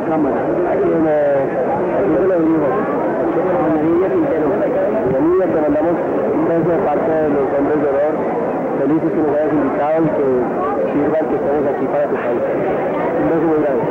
cámara. Yo te lo digo. Doña Nidia Quintero. Doña Nidia, te mandamos un beso de parte de los hombres de honor. Felices que nos hayas invitado y que sirvan que estemos aquí para tu país. Un beso muy grande.